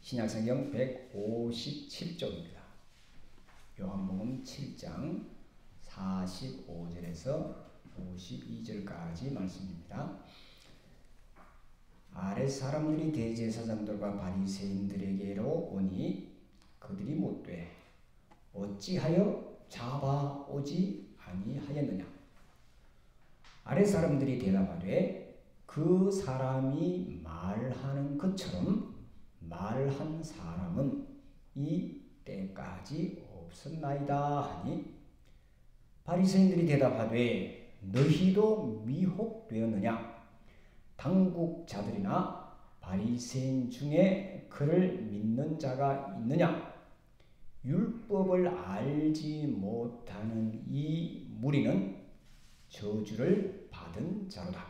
신약성경 157쪽입니다. 요한복음 7장 45절에서 52절까지 말씀입니다. 아랫 사람들이 대제사장들과 바리새인들에게로 오니 그들이 묻되 어찌하여 잡아오지 아니하였느냐. 아랫 사람들이 대답하되 그 사람이 말하는 것처럼 말한 사람은 이 때까지 없었나이다 하니, 바리새인들이 대답하되 너희도 미혹되었느냐. 당국자들이나 바리새인 중에 그를 믿는 자가 있느냐. 율법을 알지 못하는 이 무리는 저주를 받은 자로다.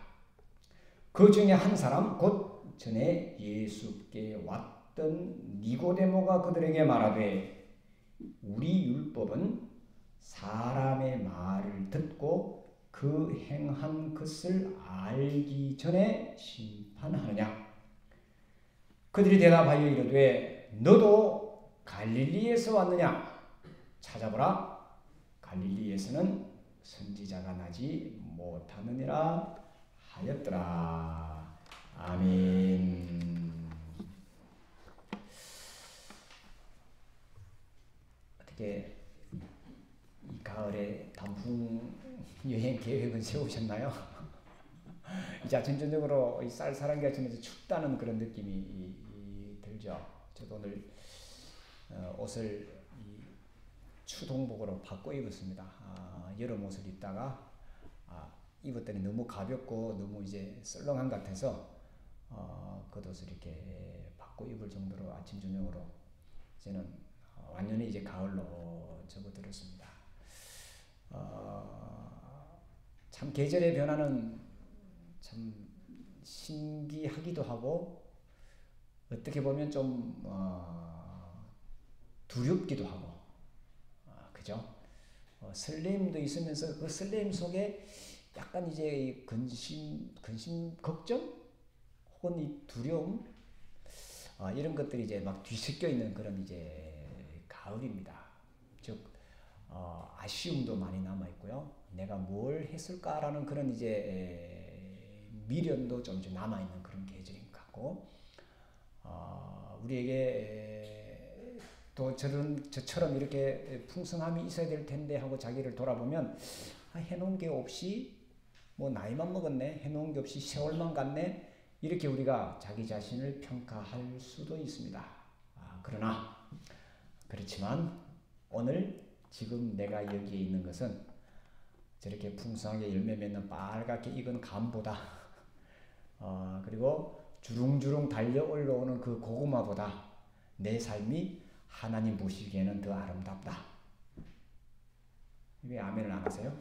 그 중에 한 사람 곧 전에 예수께 왔던 니고데모가 그들에게 말하되 우리 율법은 사람의 말을 듣고 그 행한 것을 알기 전에 심판하느냐. 그들이 대답하여 이르되 너도 갈릴리에서 왔느냐. 찾아보라. 갈릴리에서는 선지자가 나지 못하느니라 하였더라. 아멘. 어떻게 이 가을에 단풍 여행 계획은 세우셨나요? 이제 전체적으로 이 쌀쌀하게 지면서 춥다는 그런 느낌이 들죠. 저도 오늘 옷을 추동복으로 바꿔 입었습니다. 여름 옷을 입다가 입었더니 너무 가볍고 너무 이제 썰렁한 것 같아서 겉옷을 이렇게 바꿔 입을 정도로 아침 저녁으로 저는 완전히 이제 가을로 접어들었습니다. 참 계절의 변화는 참 신기하기도 하고 어떻게 보면 좀 두렵기도 하고, 그죠? 설렘도 있으면서 그 설렘 속에 약간 이제 근심, 걱정 혹은 이 두려움, 이런 것들이 이제 막 뒤섞여 있는 그런 이제 가을입니다. 즉 아쉬움도 많이 남아 있고요. 내가 뭘 했을까라는 그런 이제 미련도 좀 남아 있는 그런 계절인 것 같고, 우리에게 또 저처럼 이렇게 풍성함이 있어야 될 텐데 하고 자기를 돌아보면 해놓은 게 없이 뭐 나이만 먹었네, 해놓은 게 없이 세월만 갔네, 이렇게 우리가 자기 자신을 평가할 수도 있습니다. 그러나 그렇지만 오늘 지금 내가 여기에 있는 것은 저렇게 풍성하게 열매 맺는 빨갛게 익은 감보다 그리고 주릉주릉 달려 올라오는 그 고구마보다 내 삶이 하나님 보시기에는 더 아름답다. 왜 아멘을 안 하세요?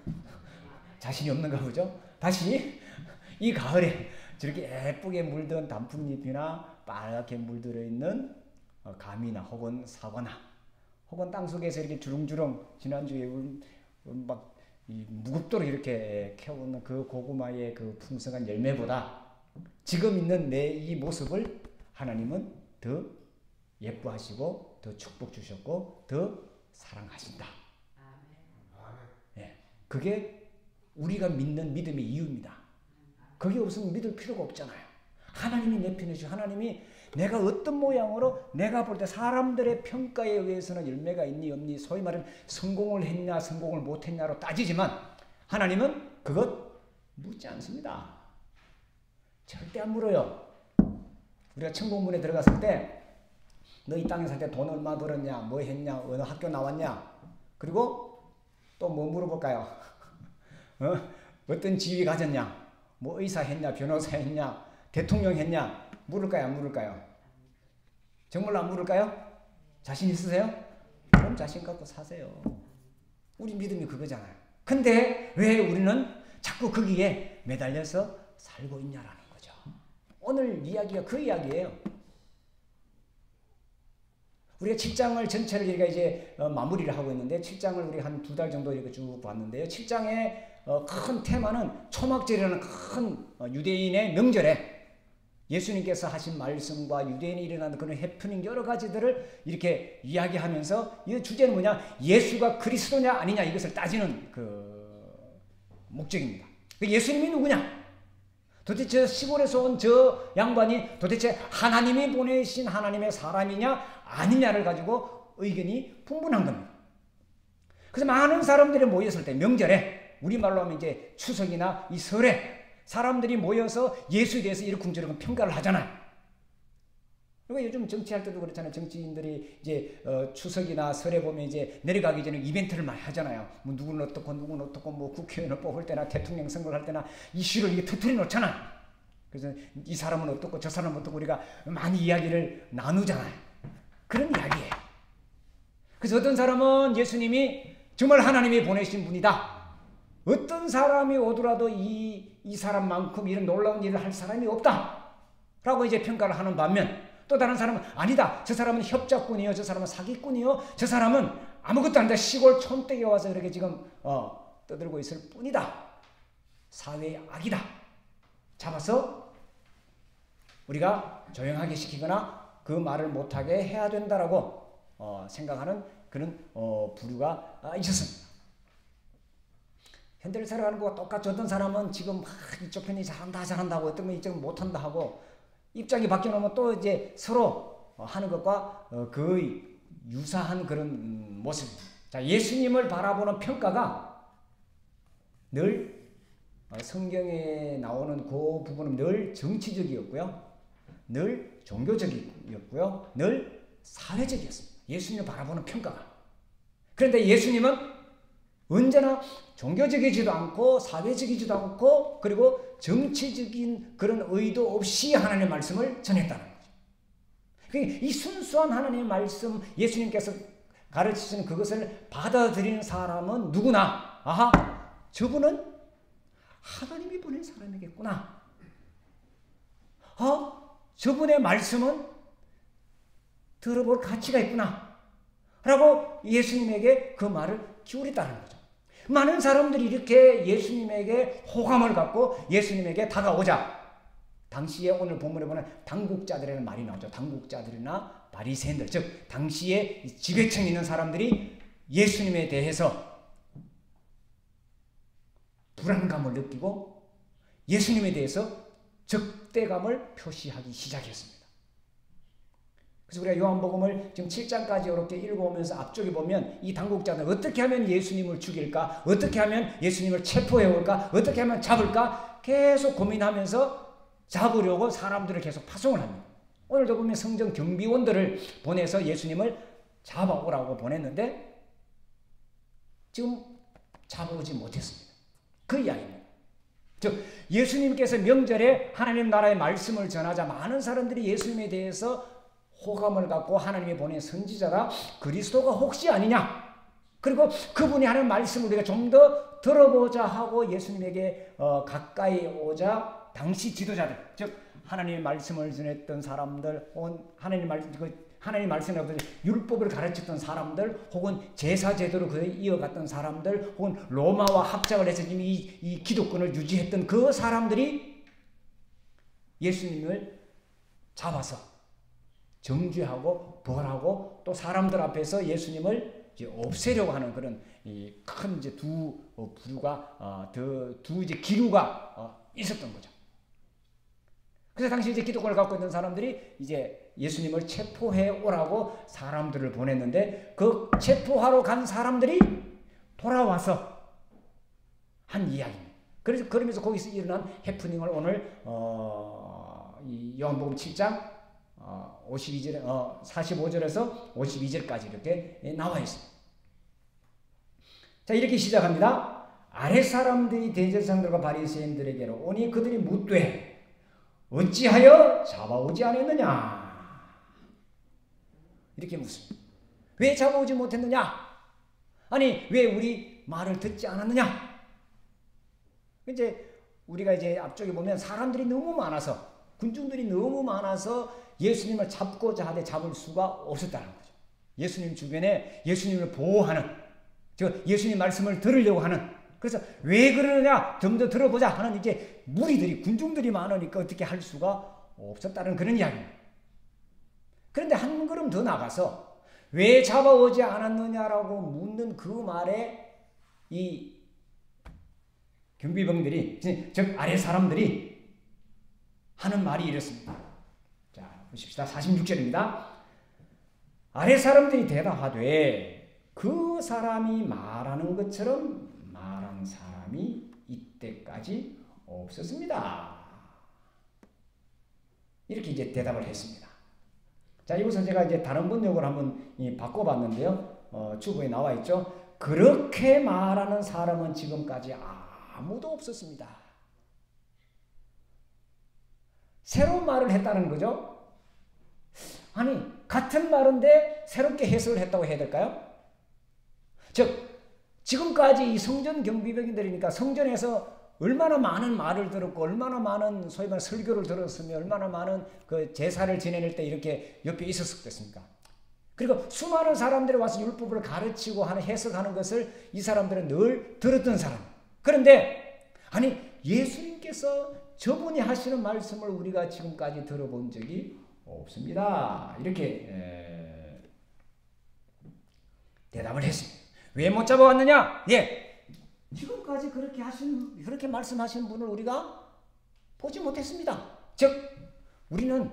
자신이 없는가 보죠? 다시 이 가을에 저렇게 예쁘게 물든 단풍잎이나 빨갛게 물들어 있는 감이나 혹은 사과나 혹은 땅속에서 이렇게 주릉주릉 지난주에 막 무겁도록 이렇게 캐오는 그 고구마의 그 풍성한 열매보다 지금 있는 내 이 모습을 하나님은 더 예뻐하시고 더 축복 주셨고 더 사랑하신다. 예, 그게 우리가 믿는 믿음의 이유입니다. 그게 없으면 믿을 필요가 없잖아요. 하나님이 내 편이시고 하나님이 내가 어떤 모양으로 내가 볼 때 사람들의 평가에 의해서는 열매가 있니 없니, 소위 말하는 성공을 했냐 성공을 못했냐로 따지지만 하나님은 그것 묻지 않습니다. 절대 안 물어요. 우리가 천국문에 들어갔을 때 너 이 땅에 살 때 돈 얼마 벌었냐, 뭐 했냐, 어느 학교 나왔냐, 그리고 또 뭐 물어볼까요? 어떤 지위 가졌냐, 뭐 의사 했냐, 변호사 했냐, 대통령 했냐, 물을까요, 안 물을까요? 정말로 안 물을까요? 자신 있으세요? 그럼 자신 갖고 사세요. 우리 믿음이 그거잖아요. 근데 왜 우리는 자꾸 거기에 매달려서 살고 있냐라는 거죠. 오늘 이야기가 그 이야기예요. 우리가 7장을 전체를 우리가 이제 마무리를 하고 있는데 7장을 우리 한 2달 정도 이렇게 쭉 봤는데요. 7장의 큰 테마는 초막절이라는 큰 유대인의 명절에 예수님께서 하신 말씀과 유대인이 일어나는 그런 해프닝 여러 가지들을 이렇게 이야기하면서 이 주제는 뭐냐? 예수가 그리스도냐 아니냐 이것을 따지는 그 목적입니다. 예수님이 누구냐? 도대체 시골에서 온 저 양반이 도대체 하나님이 보내신 하나님의 사람이냐 아니냐를 가지고 의견이 분분한 겁니다. 그래서 많은 사람들이 모였을 때 명절에 우리말로 하면 이제 추석이나 이 설에 사람들이 모여서 예수에 대해서 이러쿵저러쿵 평가를 하잖아요. 그리고 요즘 정치할 때도 그렇잖아요. 정치인들이 이제 추석이나 설에 보면 이제 내려가기 전에 이벤트를 많이 하잖아요. 뭐 누구는 어떻고 누구는 어떻고 뭐 국회의원을 뽑을 때나 대통령 선거를 할 때나 이슈를 이게 터뜨려 놓잖아요. 그래서 이 사람은 어떻고 저 사람은 어떻고 우리가 많이 이야기를 나누잖아요. 그런 이야기예요. 그래서 어떤 사람은 예수님이 정말 하나님이 보내신 분이다. 어떤 사람이 오더라도 이 사람만큼 이런 놀라운 일을 할 사람이 없다. 라고 이제 평가를 하는 반면 또 다른 사람은 아니다. 저 사람은 협작꾼이요. 저 사람은 사기꾼이요. 저 사람은 아무것도 아니다. 시골 촌댁에 와서 이렇게 지금 떠들고 있을 뿐이다. 사회의 악이다. 잡아서 우리가 조용하게 시키거나 그 말을 못하게 해야 된다라고 생각하는 그런 부류가 있었습니다. 현대를 살아가는 것과 똑같이 어떤 사람은 지금 이쪽 편이 잘한다고 어떤 건 이쪽은 못한다 하고 입장이 바뀌어놓으면 또 이제 서로 하는 것과 거의 유사한 그런 모습입니다. 자, 예수님을 바라보는 평가가 늘 성경에 나오는 그 부분은 늘 정치적이었고요. 늘 종교적이었고요. 늘 사회적이었습니다. 예수님을 바라보는 평가가. 그런데 예수님은 언제나 종교적이지도 않고 사회적이지도 않고 그리고 정치적인 그런 의도 없이 하나님의 말씀을 전했다는 거죠. 이 순수한 하나님의 말씀 예수님께서 가르치시는 그것을 받아들이는 사람은 누구나 아하 저분은 하나님이 보낸 사람이겠구나. 저분의 말씀은 들어볼 가치가 있구나. 라고 예수님에게 그 말을 기울였다는 거죠. 많은 사람들이 이렇게 예수님에게 호감을 갖고 예수님에게 다가오자 당시에 오늘 본문에 보면 당국자들이라는 말이 나오죠. 당국자들이나 바리새인들 즉 당시에 지배층 있는 사람들이 예수님에 대해서 불안감을 느끼고 예수님에 대해서 적대감을 표시하기 시작했습니다. 그래서 우리가 요한복음을 지금 7장까지 이렇게 읽어오면서 앞쪽에 보면 이 당국자는 어떻게 하면 예수님을 죽일까? 어떻게 하면 예수님을 체포해 올까? 어떻게 하면 잡을까? 계속 고민하면서 잡으려고 사람들을 계속 파송을 합니다. 오늘도 보면 성전 경비원들을 보내서 예수님을 잡아오라고 보냈는데 지금 잡아오지 못했습니다. 그 이야기입니다. 즉 예수님께서 명절에 하나님 나라의 말씀을 전하자 많은 사람들이 예수님에 대해서 호감을 갖고 하나님이 보낸 선지자가 그리스도가 혹시 아니냐 그리고 그분이 하는 말씀을 우리가 좀 더 들어보자 하고 예수님에게 가까이 오자 당시 지도자들 즉 하나님의 말씀을 전했던 사람들 혹은 하나님 말씀을 율법을 가르쳤던 사람들 혹은 제사 제도를 그에 이어갔던 사람들 혹은 로마와 합작을 해서 이 기독권을 유지했던 그 사람들이 예수님을 잡아서 정죄하고 벌하고 또 사람들 앞에서 예수님을 이제 없애려고 하는 그런 큰 이제 두 부류가 두 이제 기류가 있었던 거죠. 그래서 당시 이제 기독권을 갖고 있는 사람들이 이제 예수님을 체포해 오라고 사람들을 보냈는데 그 체포하러 간 사람들이 돌아와서 한 이야기입니다. 그래서 그러면서 거기서 일어난 해프닝을 오늘 이 요한복음 7장 52절, 45절에서 52절까지 이렇게 나와 있습니다. 자, 이렇게 시작합니다. 아랫사람들이 대제사장들과 바리새인들에게로 오니 그들이 묻되 어찌하여 잡아오지 않았느냐? 이렇게 묻습니다. 왜 잡아오지 못했느냐? 아니, 왜 우리 말을 듣지 않았느냐? 이제 우리가 이제 앞쪽에 보면 사람들이 너무 많아서 군중들이 너무 많아서 예수님을 잡고자 하되 잡을 수가 없었다는 거죠. 예수님 주변에 예수님을 보호하는 예수님 말씀을 들으려고 하는 그래서 왜 그러느냐 좀 더 들어보자 하는 이제 무리들이 군중들이 많으니까 어떻게 할 수가 없었다는 그런 이야기입니다. 그런데 한 걸음 더 나가서 왜 잡아오지 않았느냐라고 묻는 그 말에 이 경비병들이, 즉 아래 사람들이 하는 말이 이렇습니다. 자, 보십시다. 46절입니다. 아래 사람들이 대답하되 그 사람이 말하는 것처럼 말한 사람이 이때까지 없었습니다. 이렇게 이제 대답을 했습니다. 자, 이것은 제가 이제 다른 번역을 한번 바꿔봤는데요. 주보에 나와 있죠. 그렇게 말하는 사람은 지금까지 아무도 없었습니다. 새로운 말을 했다는 거죠. 아니, 같은 말인데 새롭게 해석을 했다고 해야 될까요? 즉, 지금까지 이 성전 경비병들이니까 성전에서 얼마나 많은 말을 들었고 얼마나 많은 소위 말하는 설교를 들었으며 얼마나 많은 그 제사를 지낼 때 이렇게 옆에 있었겠습니까? 그리고 수많은 사람들이 와서 율법을 가르치고 하는 해석하는 것을 이 사람들은 늘 들었던 사람. 그런데 아니, 예수님께서 저분이 하시는 말씀을 우리가 지금까지 들어본 적이 없습니다. 이렇게 대답을 했습니다. 왜 못 잡아왔느냐? 예. 지금까지 그렇게 말씀하시는 분을 우리가 보지 못했습니다. 즉, 우리는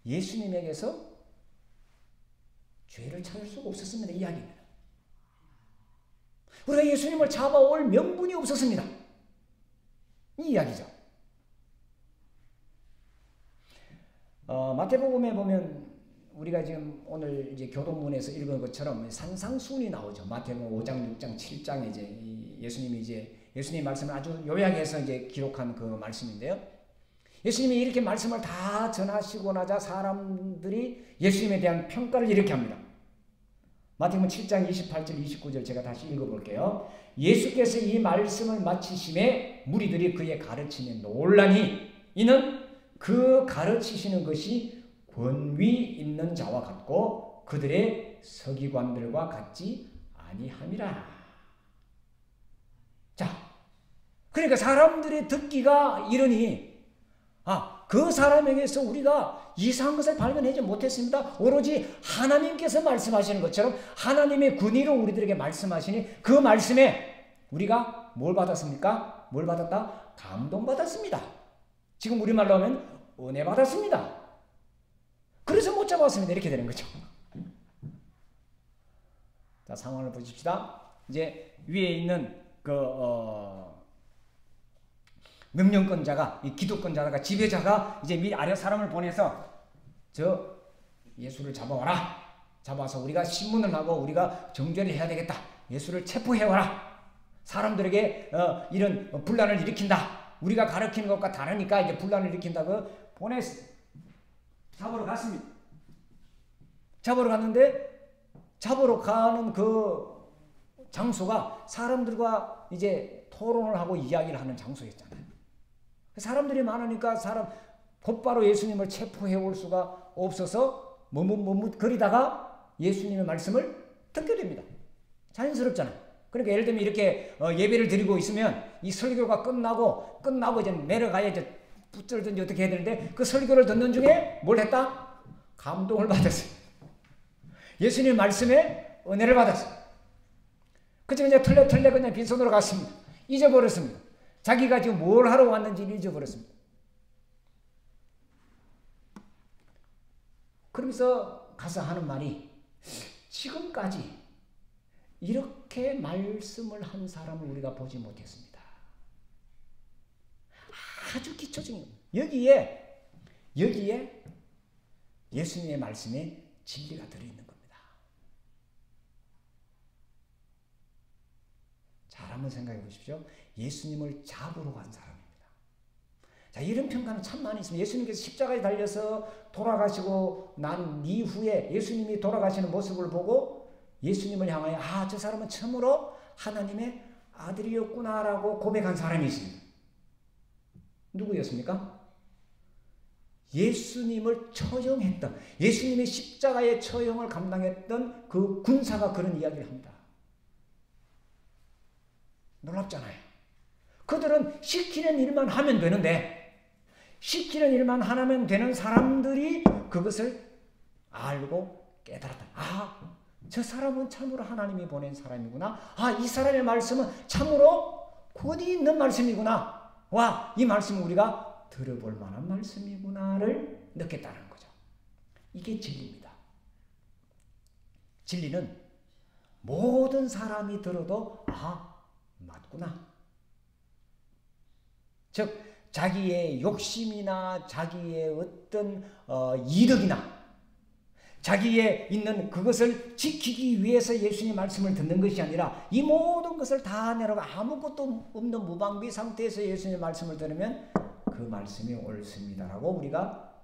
예수님에게서 죄를 찾을 수가 없었습니다. 이 이야기입니다. 우리가 예수님을 잡아올 명분이 없었습니다. 이 이야기죠. 마태복음에 보면 우리가 지금 오늘 이제 교동문에서 읽은 것처럼 산상수훈이 나오죠. 마태복음 5장, 6장, 7장에 이제 예수님의 말씀을 아주 요약해서 이제 기록한 그 말씀인데요. 예수님이 이렇게 말씀을 다 전하시고 나자 사람들이 예수님에 대한 평가를 이렇게 합니다. 마태복음 7장 28절, 29절 제가 다시 읽어볼게요. 예수께서 이 말씀을 마치심에 무리들이 그의 가르침에 놀라니 이는 그 가르치시는 것이 권위 있는 자와 같고 그들의 서기관들과 같지 아니함이라. 자, 그러니까 사람들이 듣기가 이러니 그 사람에게서 우리가 이상한 것을 발견하지 못했습니다. 오로지 하나님께서 말씀하시는 것처럼 하나님의 권위로 우리들에게 말씀하시니 그 말씀에 우리가 뭘 받았습니까? 뭘 받았다? 감동받았습니다. 지금 우리말로 하면 은혜 받았습니다. 그래서 못 잡았습니다. 이렇게 되는 거죠. 자, 상황을 보십시다. 이제 위에 있는 명령권자가, 이 기득권자가, 지배자가 이제 위 아래 사람을 보내서 저 예수를 잡아와라. 잡아서 우리가 신문을 하고 우리가 정죄를 해야 되겠다. 예수를 체포해와라. 사람들에게 이런 분란을 일으킨다. 우리가 가르치는 것과 다르니까 이제 분란을 일으킨다고 잡으러 갔습니다. 잡으러 갔는데 잡으러 가는 그 장소가 사람들과 이제 토론을 하고 이야기를 하는 장소였잖아요. 사람들이 많으니까 곧바로 예수님을 체포해 올 수가 없어서 머뭇거리다가 예수님의 말씀을 듣게 됩니다. 자연스럽잖아요. 그러니까 예를 들면 이렇게 예배를 드리고 있으면 이 설교가 끝나고 이제 내려가야 이제 붙들든지 어떻게 해야 되는데 그 설교를 듣는 중에 뭘 했다? 감동을 받았어요. 예수님 말씀에 은혜를 받았어요. 그치만 이제 털레 그냥 빈손으로 갔습니다. 잊어버렸습니다. 자기가 지금 뭘 하러 왔는지를 잊어버렸습니다. 그러면서 가서 하는 말이 지금까지 이렇게 말씀을 한 사람을 우리가 보지 못했습니다. 아주 기초적인 여기에 예수님의 말씀에 진리가 들어있는 겁니다. 잘 한번 생각해 보십시오. 예수님을 잡으러 간 사람입니다. 자, 이런 평가는 참 많이 있습니다. 예수님께서 십자가에 달려서 돌아가시고 난 이후에 예수님이 돌아가시는 모습을 보고 예수님을 향하여 저 사람은 참으로 하나님의 아들이었구나라고 고백한 사람이 있습니다. 누구였습니까? 예수님을 처형했던, 예수님의 십자가의 처형을 감당했던 그 군사가 그런 이야기를 합니다. 놀랍잖아요. 그들은 시키는 일만 하면 되는데 시키는 일만 하면 되는 사람들이 그것을 알고 깨달았다. 아, 저 사람은 참으로 하나님이 보낸 사람이구나. 아, 이 사람의 말씀은 참으로 권위 있는 말씀이구나. 와, 이 말씀은 우리가 들어볼 만한 말씀이구나를 느꼈다는 거죠. 이게 진리입니다. 진리는 모든 사람이 들어도 아, 맞구나. 즉 자기의 욕심이나 자기의 어떤 이득이나 자기의 있는 그것을 지키기 위해서 예수님의 말씀을 듣는 것이 아니라 이 모든 것을 다 내려가 아무것도 없는 무방비 상태에서 예수님의 말씀을 들으면 그 말씀이 옳습니다라고 우리가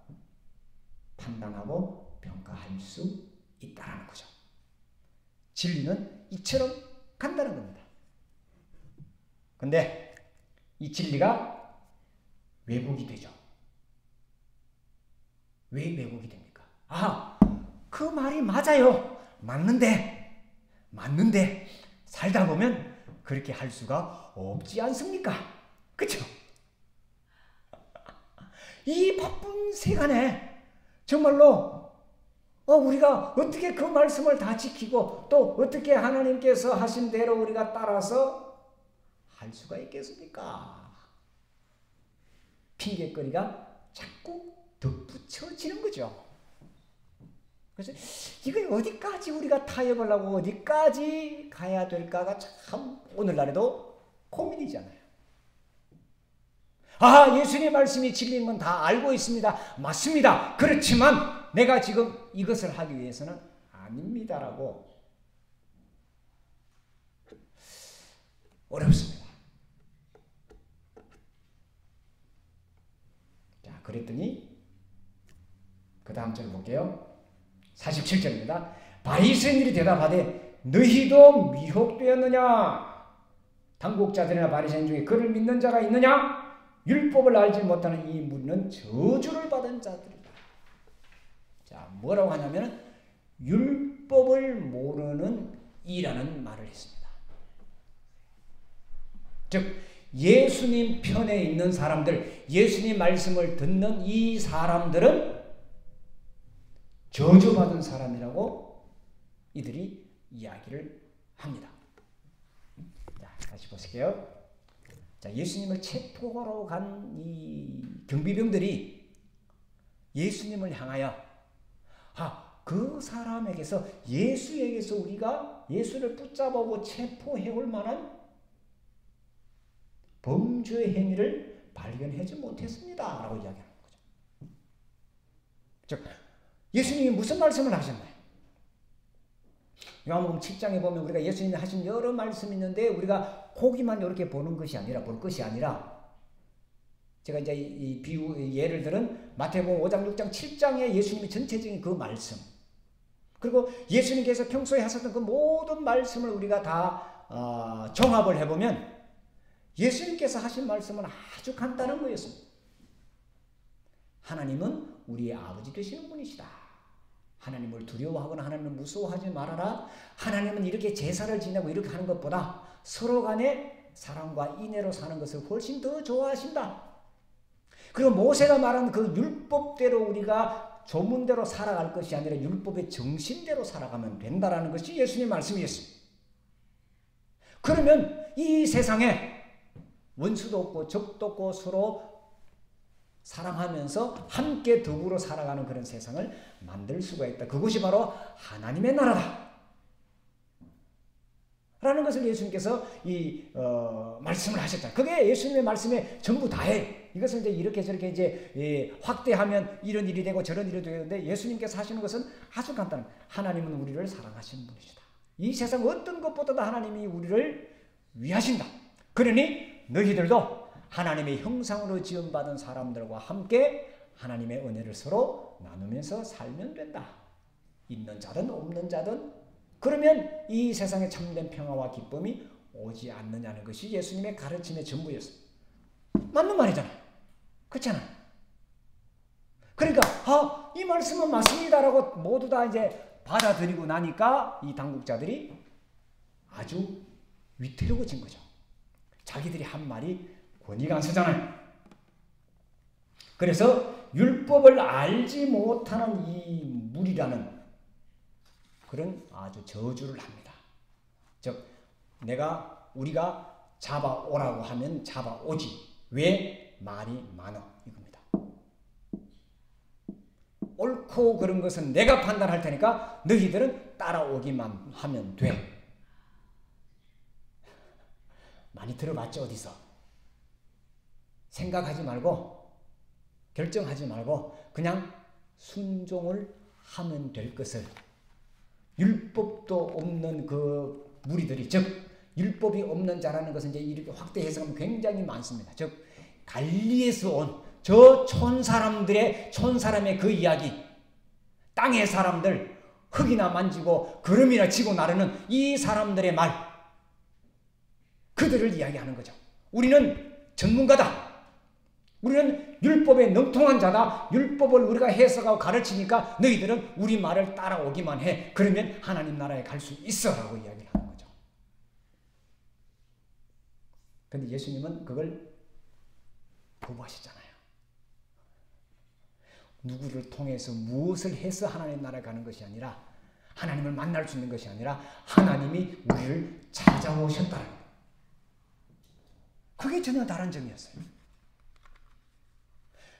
판단하고 평가할 수 있다는 거죠. 진리는 이처럼 간다는 겁니다. 근데 이 진리가 왜곡이 되죠. 왜 왜곡이 됩니까? 아, 그 말이 맞아요. 맞는데 살다 보면 그렇게 할 수가 없지 않습니까? 그렇죠? 이 바쁜 세간에 정말로 우리가 어떻게 그 말씀을 다 지키고 또 어떻게 하나님께서 하신 대로 우리가 따라서 할 수가 있겠습니까? 핑계거리가 자꾸 덧붙여지는 거죠. 그래서 이걸 어디까지 우리가 타협을 하고 어디까지 가야 될까가 참 오늘날에도 고민이잖아요. 아, 예수님의 말씀이 진리인 건 다 알고 있습니다. 맞습니다. 그렇지만 내가 지금 이것을 하기 위해서는 아닙니다라고 어렵습니다. 자, 그랬더니 그 다음 절 볼게요. 47절입니다. 바리새인들이 대답하되 너희도 미혹되었느냐? 당국자들이나 바리새인 중에 그를 믿는 자가 있느냐? 율법을 알지 못하는 이 무리는 저주를 받은 자들이다. 자, 뭐라고 하냐면 율법을 모르는 이라는 말을 했습니다. 즉 예수님 편에 있는 사람들, 예수님 말씀을 듣는 이 사람들은 저주받은 사람이라고 이들이 이야기를 합니다. 자, 다시 보실게요. 자, 예수님을 체포하러 간 이 경비병들이 예수님을 향하여 그 사람에게서 예수에게서 우리가 예수를 붙잡아고 체포해올 만한 범죄 행위를 발견하지 못했습니다 라고 이야기하는 거죠. 즉 예수님이 무슨 말씀을 하셨나요? 요한복음 7장에 보면 우리가 예수님이 하신 여러 말씀이 있는데 우리가 거기만 이렇게 보는 것이 아니라 볼 것이 아니라 제가 이제 이 비유 예를 들은 마태복음 5장, 6장, 7장의 예수님의 전체적인 그 말씀 그리고 예수님께서 평소에 하셨던 그 모든 말씀을 우리가 다 종합을 해보면 예수님께서 하신 말씀은 아주 간단한 거였습니다. 하나님은 우리의 아버지 되시는 분이시다. 하나님을 두려워하거나 하나님을 무서워하지 말아라. 하나님은 이렇게 제사를 지내고 이렇게 하는 것보다 서로 간에 사랑과 인애로 사는 것을 훨씬 더 좋아하신다. 그리고 모세가 말한 그 율법대로 우리가 조문대로 살아갈 것이 아니라 율법의 정신대로 살아가면 된다라는 것이 예수님의 말씀이었습니다. 그러면 이 세상에 원수도 없고 적도 없고 서로 사랑하면서 함께 더불어 살아가는 그런 세상을 만들 수가 있다. 그것이 바로 하나님의 나라다. 라는 것을 예수님께서 말씀을 하셨다. 그게 예수님의 말씀에 전부 다예요. 이것을 이제 이렇게 저렇게 이제 확대하면 이런 일이 되고 저런 일이 되는데 예수님께서 하시는 것은 아주 간단합니다. 하나님은 우리를 사랑하시는 분이시다. 이 세상 어떤 것보다도 하나님이 우리를 위하신다. 그러니 너희들도 하나님의 형상으로 지음받은 사람들과 함께 하나님의 은혜를 서로 나누면서 살면 된다. 있는 자든 없는 자든 그러면 이 세상에 참된 평화와 기쁨이 오지 않느냐는 것이 예수님의 가르침의 전부였습니다. 맞는 말이잖아요. 그렇잖아요. 그러니까 이 말씀은 맞습니다라고 모두 다 이제 받아들이고 나니까 이 당국자들이 아주 위태로워진 거죠. 자기들이 한 말이 권위가 안 서잖아요. 그래서 율법을 알지 못하는 이 무리라는 그런 아주 저주를 합니다. 즉 우리가 잡아오라고 하면 잡아오지. 왜? 말이 많어. 이겁니다. 옳고 그런 것은 내가 판단할 테니까 너희들은 따라오기만 하면 돼. 많이 들어봤죠, 어디서? 생각하지 말고, 결정하지 말고, 그냥 순종을 하면 될 것을. 율법도 없는 그 무리들이, 즉, 율법이 없는 자라는 것은 이제 이렇게 확대 해석하면 굉장히 많습니다. 즉, 갈리에서 온 저 촌사람의 그 이야기, 땅의 사람들, 흙이나 만지고 걸음이나 치고 나르는 이 사람들의 말, 그들을 이야기하는 거죠. 우리는 전문가다. 우리는 율법에 능통한 자다. 율법을 우리가 해석하고 가르치니까 너희들은 우리 말을 따라오기만 해. 그러면 하나님 나라에 갈 수 있어 라고 이야기를 하는 거죠. 그런데 예수님은 그걸 거부하시잖아요. 누구를 통해서 무엇을 해서 하나님 나라에 가는 것이 아니라, 하나님을 만날 수 있는 것이 아니라 하나님이 우리를 찾아오셨다는 거예요. 그게 전혀 다른 점이었어요.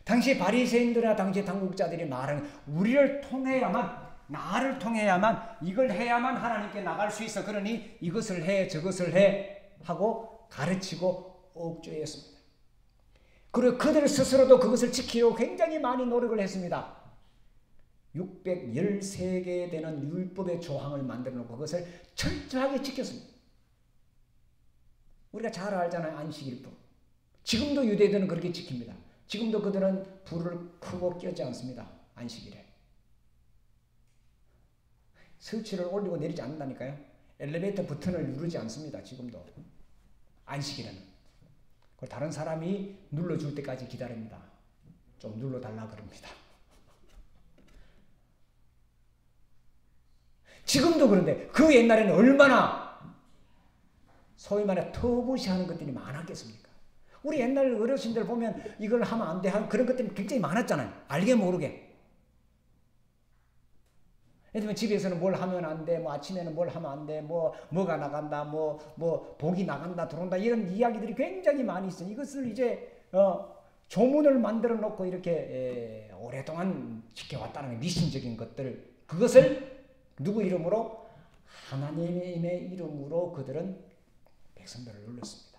당시 바리새인들이나 당시 당국자들이 말하는 우리를 통해야만, 나를 통해야만, 이걸 해야만 하나님께 나갈 수 있어. 그러니 이것을 해, 저것을 해 하고 가르치고 억제했습니다. 그리고 그들 스스로도 그것을 지키려고 굉장히 많이 노력을 했습니다. 613개 되는 율법의 조항을 만들어 놓고 그것을 철저하게 지켰습니다. 우리가 잘 알잖아요. 안식일법. 지금도 유대인들은 그렇게 지킵니다. 지금도 그들은 불을 크고 껴지 않습니다. 안식일에. 설치를 올리고 내리지 않는다니까요. 엘리베이터 버튼을 누르지 않습니다. 지금도. 안식일에는. 다른 사람이 눌러줄 때까지 기다립니다. 좀 눌러달라 그럽니다. 지금도 그런데 그 옛날에는 얼마나 소위 말해 터부시하는 것들이 많았겠습니까? 우리 옛날 어르신들 보면 이걸 하면 안 돼 하는 그런 것들이 굉장히 많았잖아요. 알게 모르게. 예를 들면 집에서는 뭘 하면 안 돼, 뭐 아침에는 뭘 하면 안 돼, 뭐가 나간다, 복이 나간다, 들어온다, 이런 이야기들이 굉장히 많이 있어요. 이것을 이제, 조문을 만들어 놓고 이렇게, 오랫동안 지켜왔다는 미신적인 것들, 그것을 누구 이름으로? 하나님의 이름으로 그들은 백성들을 눌렀습니다.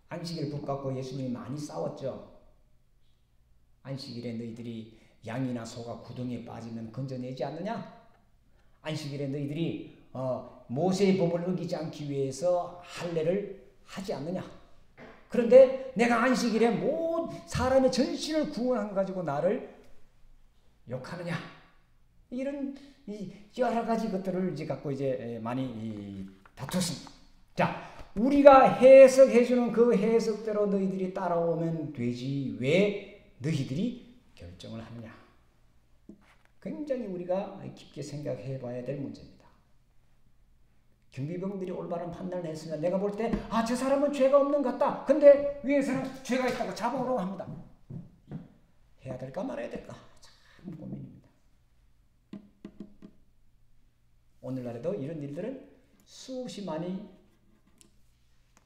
안식일 법 갖고 예수님이 많이 싸웠죠. 안식일에 너희들이 양이나 소가 구덩이에 빠지면 건져내지 않느냐? 안식일에 너희들이 모세의 법을 어기지 않기 위해서 할례를 하지 않느냐? 그런데 내가 안식일에 모든 사람의 전신을 구원한 가지고 나를 욕하느냐? 이런 여러 가지 것들을 이제 갖고 이제 많이 다퉜습니다. 자, 우리가 해석해주는 그 해석대로 너희들이 따라오면 되지 왜 너희들이 결정을 하느냐. 굉장히 우리가 깊게 생각해 봐야 될 문제입니다. 경비병들이 올바른 판단을 했으면 내가 볼 때 저 사람은 죄가 없는 것 같다. 근데 위에서는 죄가 있다고 잡아오라고 합니다. 해야 될까 말아야 될까? 참 고민입니다. 오늘날에도 이런 일들은 수없이 많이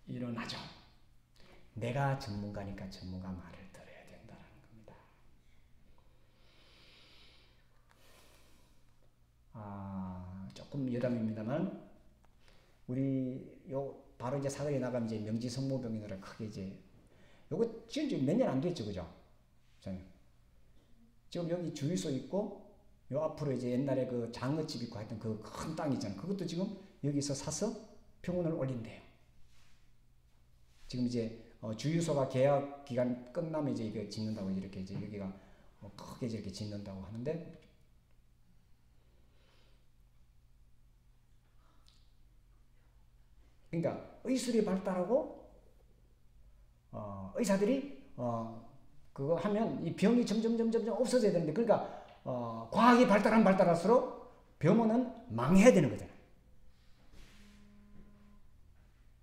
일어나죠. 내가 전문가니까 전문가 말을 들어야 된다는 겁니다. 조금 여담입니다만 우리 바로 이제 사거리 나가면 이제 명지성모병이라 크게 이제 요거 지금 몇 년 안 됐죠, 그죠? 지금 여기 주유소 있고 요 앞으로 이제 옛날에 그 장어집 있고 하여튼 그 큰 땅 있잖아요. 그것도 지금 여기서 사서 병원을 올린대요. 지금 이제 주유소가 계약 기간 끝나면 이제 이거 짓는다고 이렇게 이제 여기가 크게 이렇게 짓는다고 하는데 그러니까 의술이 발달하고 의사들이 그거 하면 이 병이 점점 없어져야 되는데 그러니까 과학이 발달할수록 병원은 망해야 되는 거잖아요.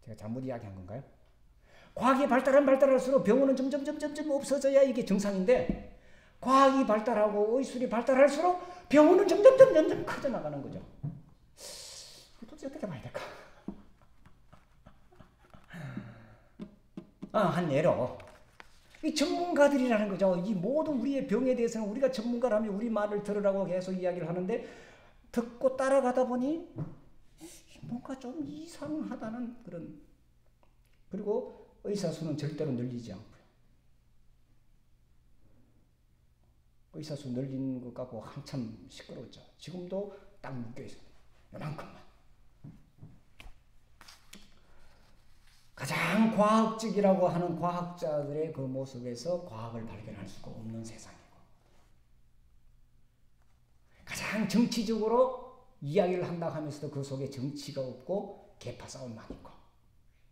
제가 잘못 이야기한 건가요? 과학이 발달할수록 병원은 점점 없어져야 이게 정상인데 과학이 발달하고 의술이 발달할수록 병원은 점점 커져 나가는 거죠. 도대체 어떻게 봐야 될까? 한 예로 이 전문가들이라는 거죠. 이 모든 우리의 병에 대해서는 우리가 전문가라면 우리 말을 들으라고 계속 이야기를 하는데 듣고 따라가다 보니 뭔가 좀 이상하다는 그런. 그리고 의사 수는 절대로 늘리지 않고요. 의사 수 늘리는 것 갖고 한참 시끄러웠죠. 지금도 딱 묶여 있습니다. 요만큼만. 가장 과학적이라고 하는 과학자들의 그 모습에서 과학을 발견할 수가 없는 세상이고, 가장 정치적으로 이야기를 한다 하면서도 그 속에 정치가 없고 계파 싸움만 있고,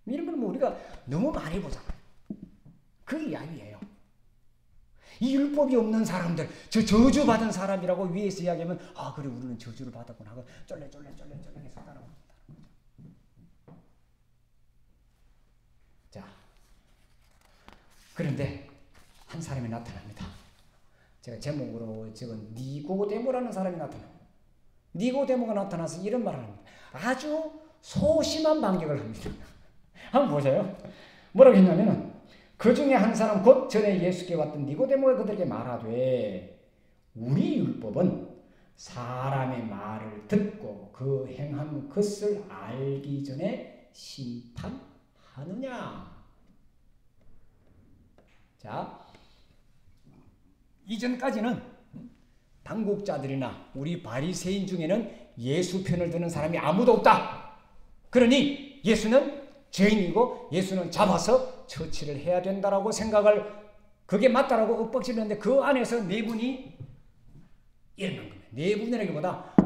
이런 건 뭐 우리가 너무 많이 보잖아요. 그 이야기예요. 이 율법이 없는 사람들, 저주받은 사람이라고 위에서 이야기하면 그래 우리는 저주를 받았구나 하고 쫄래해서 따라옵니다. 자, 그런데 한 사람이 나타납니다. 제가 제목으로 적은 니고데모라는 사람이 나타납니다. 니고데모가 나타나서 이런 말을 합니다. 아주 소심한 반격을 합니다. 한번 보세요. 뭐라고 했냐면은 그 중에 한 사람 곧 전에 예수께 왔던 니고데모가 그들에게 말하되 우리 율법은 사람의 말을 듣고 그 행한 것을 알기 전에 심판하느냐. 자, 이전까지는 당국자들이나 우리 바리새인 중에는 예수 편을 드는 사람이 아무도 없다. 그러니 예수는 죄인이고 예수는 잡아서 처치를 해야 된다라고 생각을, 그게 맞다라고 윽박지르는데 그 안에서 네 분이 일어난 겁니다. 네 분이라기보다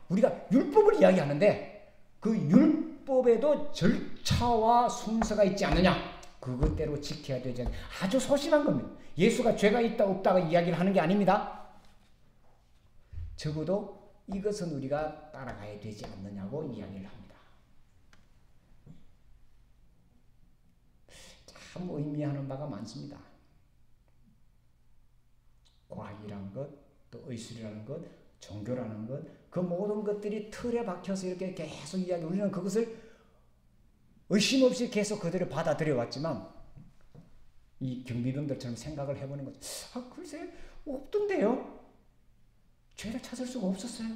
우리가 율법을 이야기하는데 그 율법에도 절차와 순서가 있지 않느냐, 그것대로 지켜야 되지 않느냐. 아주 소심한 겁니다. 예수가 죄가 있다 없다가 이야기를 하는 게 아닙니다. 적어도 이것은 우리가 따라가야 되지 않느냐고 이야기를 합니다. 참 의미하는 바가 많습니다. 과학이라는 것, 또 의술이라는 것, 종교라는 것, 그 모든 것들이 틀에 박혀서 이렇게 계속 이야기, 우리는 그것을 의심 없이 계속 그대로 받아들여 왔지만 이 경비병들처럼 생각을 해보는 거죠. 글쎄 없던데요. 죄를 찾을 수가 없었어요.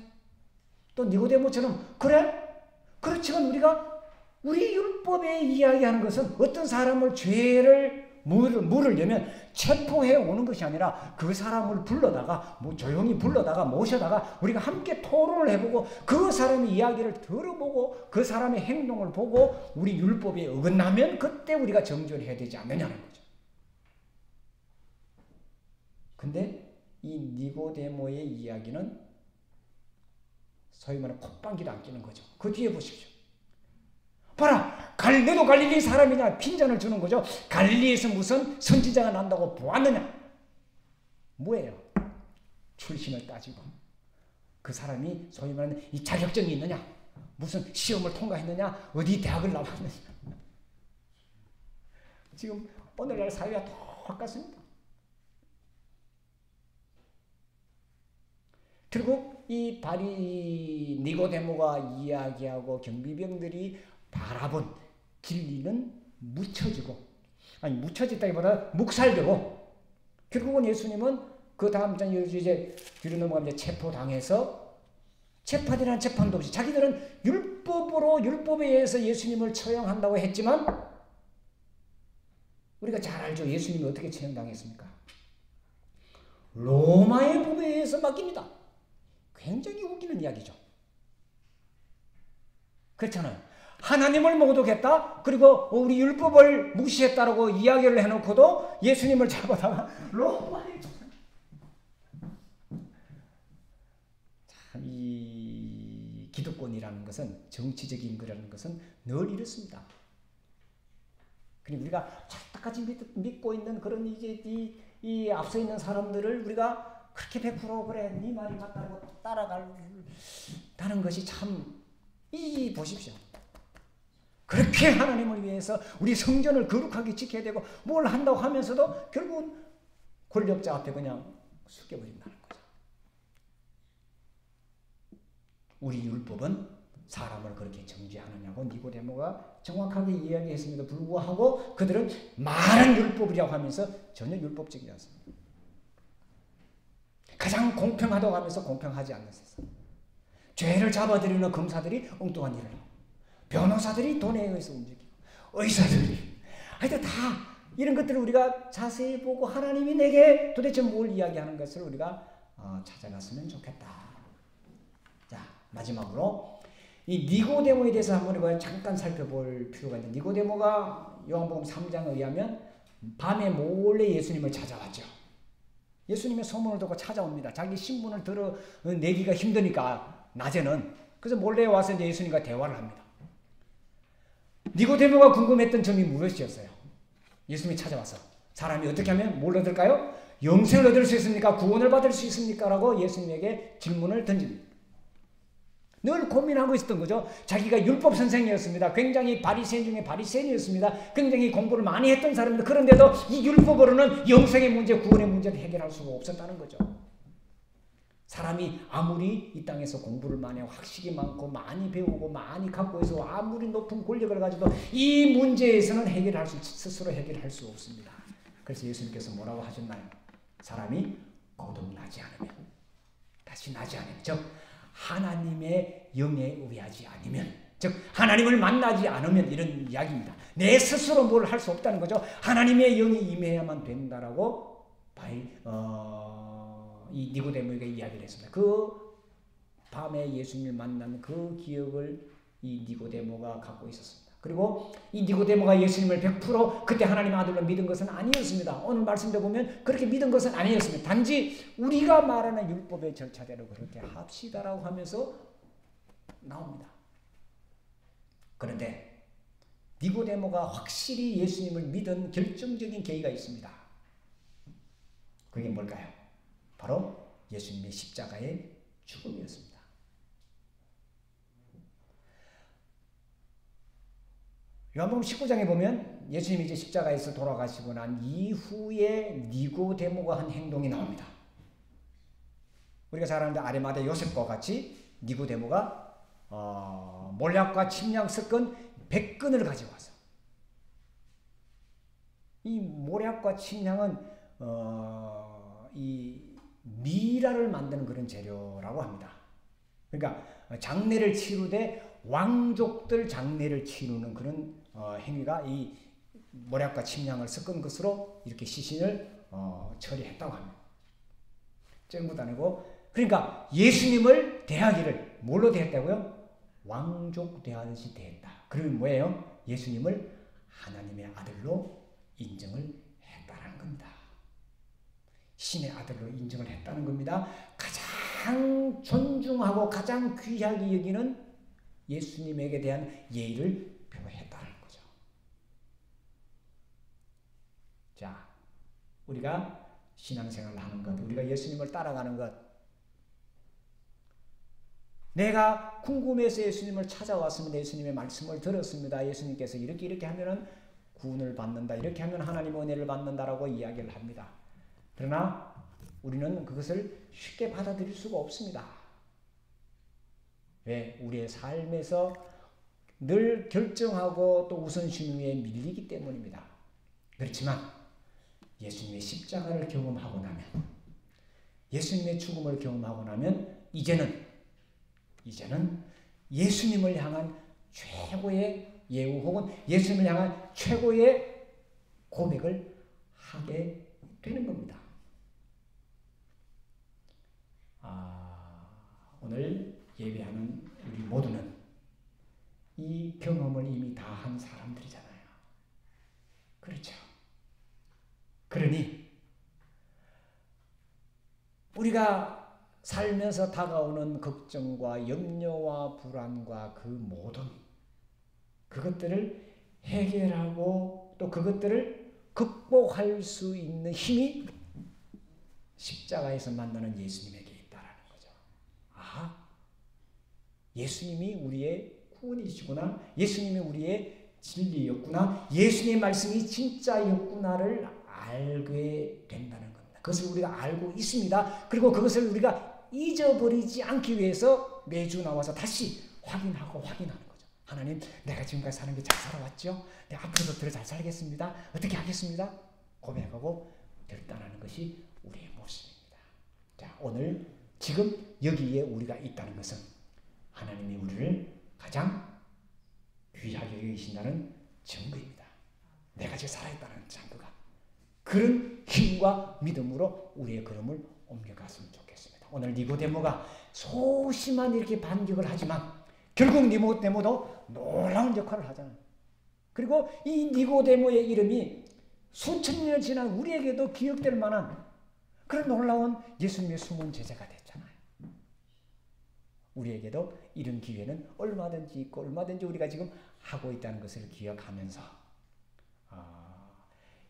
또 니고데모처럼 그래? 그렇지만 우리 율법에 이야기하는 것은 어떤 사람을 죄를 물으려면 체포해 오는 것이 아니라 그 사람을 불러다가 조용히 불러다가 모셔다가 우리가 함께 토론을 해보고 그 사람의 이야기를 들어보고 그 사람의 행동을 보고 우리 율법에 어긋나면 그때 우리가 정죄를 해야 되지 않느냐는 거죠. 근데 이 니고데모의 이야기는 소위 말하는 콧방귀도 안 끼는 거죠. 그 뒤에 보십시오. 봐라, 내도 갈릴리 사람이냐 핀잔을 주는 거죠. 갈릴리에서 무슨 선지자가 난다고 보았느냐. 뭐예요? 출신을 따지고 그 사람이 소위 말하는 이 자격증이 있느냐, 무슨 시험을 통과했느냐, 어디 대학을 나왔느냐. 지금 오늘날 사회가 똑같습니다. 그리고 이 니고데모가 이야기하고 경비병들이 바라본 진리는 묻혀졌다기보다 묵살되고, 결국은 예수님은 그 다음 장 이제 뒤로 넘어가면 체포당해서 재판이라는 재판도 없이 자기들은 율법에 의해서 예수님을 처형한다고 했지만 우리가 잘 알죠. 예수님이 어떻게 처형당했습니까? 로마의 법에 의해서 맡깁니다. 굉장히 웃기는 이야기죠. 그렇잖아요. 하나님을 모독했다, 그리고 우리 율법을 무시했다라고 이야기를 해놓고도 예수님을 잡아다가 로마에 참, 이 기득권이라는 것은, 정치적인 거라는 것은 늘 이렇습니다. 그리고 우리가 찰떡같이 믿고 있는 그런 이 앞서 있는 사람들을 우리가 그렇게 100% 그래 네 말이 맞다고 따라간다는 것이 참, 보십시오. 그렇게 하나님을 위해서 우리 성전을 거룩하게 지켜야 되고 뭘 한다고 하면서도 결국은 권력자 앞에 그냥 숙여버린다는 거죠. 우리 율법은 사람을 그렇게 정죄하느냐고 니고데모가 정확하게 이야기했음에도 불구하고 그들은 많은 율법이라고 하면서 전혀 율법적이지 않습니다. 가장 공평하다고 하면서 공평하지 않는 세상. 죄를 잡아들이는 검사들이 엉뚱한 일을 하고 변호사들이 돈에 의해서 움직이고 의사들이 하여튼 다 이런 것들을 우리가 자세히 보고 하나님이 내게 도대체 뭘 이야기하는 것을 우리가 찾아갔으면 좋겠다. 자, 마지막으로 이 니고데모에 대해서 한번 잠깐 살펴볼 필요가 있는데, 니고데모가 요한복음 3장에 의하면 밤에 몰래 예수님을 찾아왔죠. 예수님의 소문을 듣고 찾아옵니다. 자기 신분을 드러내기가 힘드니까 낮에는. 그래서 몰래 와서 이제 예수님과 대화를 합니다. 니고데모가 궁금했던 점이 무엇이었어요? 예수님이 찾아와서 사람이 어떻게 하면 뭘 얻을까요? 영생을 얻을 수 있습니까? 구원을 받을 수 있습니까? 라고 예수님에게 질문을 던집니다. 늘 고민하고 있었던 거죠. 자기가 율법 선생이었습니다. 굉장히 바리새인 중에 바리새인이었습니다. 굉장히 공부를 많이 했던 사람입니다. 그런데도 이 율법으로는 영생의 문제, 구원의 문제를 해결할 수가 없었다는 거죠. 사람이 아무리 이 땅에서 공부를 많이 하고 학식이 많고 많이 배우고 많이 갖고 있어 아무리 높은 권력을 가지도 이 문제에서는 스스로 해결할 수 없습니다. 그래서 예수님께서 뭐라고 하셨나요? 사람이 거듭나지 않으면, 다시 나지 않으면, 즉 하나님의 영에 의하지 않으면, 즉 하나님을 만나지 않으면, 이런 이야기입니다. 내 스스로 뭘 할 수 없다는 거죠. 하나님의 영이 임해야만 된다라고 이 니고데모에게 이야기를 했습니다. 그 밤에 예수님을 만난 그 기억을 이 니고데모가 갖고 있었습니다. 그리고 이 니고데모가 예수님을 100% 그때 하나님의 아들로 믿은 것은 아니었습니다. 오늘 말씀대 보면 그렇게 믿은 것은 아니었습니다. 단지 우리가 말하는 율법의 절차대로 그렇게 합시다라고 하면서 나옵니다. 그런데 니고데모가 확실히 예수님을 믿은 결정적인 계기가 있습니다. 그게 뭘까요? 바로 예수님의 십자가의 죽음이었습니다. 요한복음 19장에 보면 예수님이 이제 십자가에서 돌아가시고 난 이후에 니고데모가 한 행동이 나옵니다. 우리가 잘 아는데 아리마대 요셉과 같이 니고데모가 몰약과 침략 섞은 100근을 가져와서, 이 몰약과 침략은 이 미라를 만드는 그런 재료라고 합니다. 그러니까 장례를 치르되 왕족들 장례를 치르는 그런 행위가 이 몰약과 침향을 섞은 것으로 이렇게 시신을 처리했다고 합니다. 쟁부도 아니고, 그러니까 예수님을 대하기를 뭘로 대했다고요? 왕족 대하듯이 대했다. 그러면 뭐예요? 예수님을 하나님의 아들로 인정을 했다는 겁니다. 신의 아들로 인정을 했다는 겁니다. 가장 존중하고 가장 귀하게 여기는 예수님에게 대한 예의를 표했다는 거죠. 자, 우리가 신앙생활을 하는 것, 우리가 예수님을 따라가는 것, 내가 궁금해서 예수님을 찾아왔습니다. 예수님의 말씀을 들었습니다. 예수님께서 이렇게 하면은 구원을 받는다, 이렇게 하면 하나님의 은혜를 받는다라고 이야기를 합니다. 그러나 우리는 그것을 쉽게 받아들일 수가 없습니다. 왜? 우리의 삶에서 늘 결정하고 또 우선순위에 밀리기 때문입니다. 그렇지만 예수님의 십자가를 경험하고 나면, 예수님의 죽음을 경험하고 나면 이제는 예수님을 향한 최고의 예우 혹은 예수님을 향한 최고의 고백을 하게 되는 겁니다. 오늘 예배하는 우리 모두는 이 경험을 이미 다 한 사람들이잖아요. 그렇죠? 그러니 우리가 살면서 다가오는 걱정과 염려와 불안과 그 모든 그것들을 해결하고 또 그것들을 극복할 수 있는 힘이 십자가에서 만나는 예수님에게 있다라는 거죠. 예수님이 우리의 구원이시구나, 예수님이 우리의 진리였구나, 예수님의 말씀이 진짜였구나를 알게 된다는 겁니다. 그것을 우리가 알고 있습니다. 그리고 그것을 우리가 잊어버리지 않기 위해서 매주 나와서 다시 확인하고 확인하는 거죠. 하나님, 내가 지금까지 사는 게 잘 살아왔죠? 내 앞으로도 더 잘 살겠습니다. 어떻게 하겠습니다? 고백하고 결단하는 것이 우리의 모습입니다. 자, 오늘 지금 여기에 우리가 있다는 것은 하나님이 우리를 가장 귀하게 여기신다는 증거입니다. 내가 지금 살아있다는 증거가. 그런 힘과 믿음으로 우리의 걸음을 옮겨갔으면 좋겠습니다. 오늘 니고데모가 소심한 이렇게 반격을 하지만 결국 니고데모도 놀라운 역할을 하잖아요. 그리고 이 니고데모의 이름이 수천 년을 지난 우리에게도 기억될 만한 그런 놀라운 예수님의 숨은 제자가 됐잖아요. 우리에게도 이런 기회는 얼마든지 있고 얼마든지 우리가 지금 하고 있다는 것을 기억하면서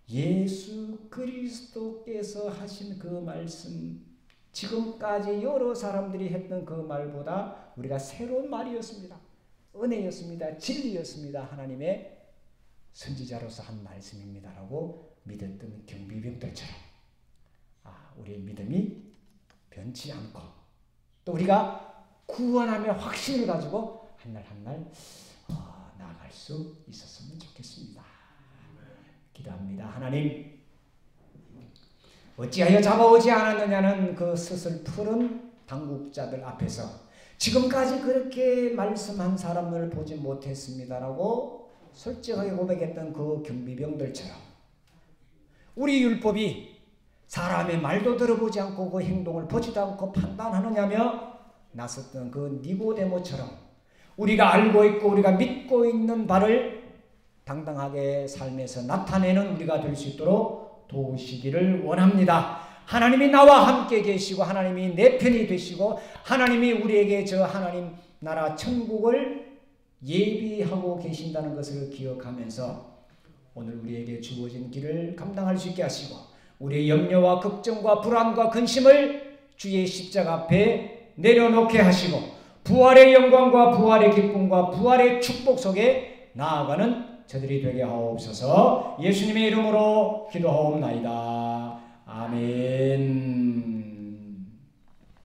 예수 그리스도께서 하신 그 말씀, 지금까지 여러 사람들이 했던 그 말보다 우리가 새로운 말이었습니다. 은혜였습니다. 진리였습니다. 하나님의 선지자로서 한 말씀입니다라고 믿었던 경비병들처럼 우리의 믿음이 변치 않고 또 우리가 구원함의 확신을 가지고 한 날 한 날 나아갈 수 있었으면 좋겠습니다. 기도합니다. 하나님, 어찌하여 잡아오지 않았느냐는 그 스슬픈 당국자들 앞에서 지금까지 그렇게 말씀한 사람을 보지 못했습니다라고 솔직하게 고백했던 그 경비병들처럼 우리 율법이 사람의 말도 들어보지 않고 그 행동을 보지도 않고 판단하느냐며 나섰던 그 니고데모처럼 우리가 알고 있고 우리가 믿고 있는 바를 당당하게 삶에서 나타내는 우리가 될 수 있도록 도우시기를 원합니다. 하나님이 나와 함께 계시고 하나님이 내 편이 되시고 하나님이 우리에게 저 하나님 나라 천국을 예비하고 계신다는 것을 기억하면서 오늘 우리에게 주어진 길을 감당할 수 있게 하시고 우리의 염려와 걱정과 불안과 근심을 주의 십자가 앞에 내려놓게 하시고 부활의 영광과 부활의 기쁨과 부활의 축복 속에 나아가는 저들이 되게 하옵소서. 예수님의 이름으로 기도하옵나이다. 아멘.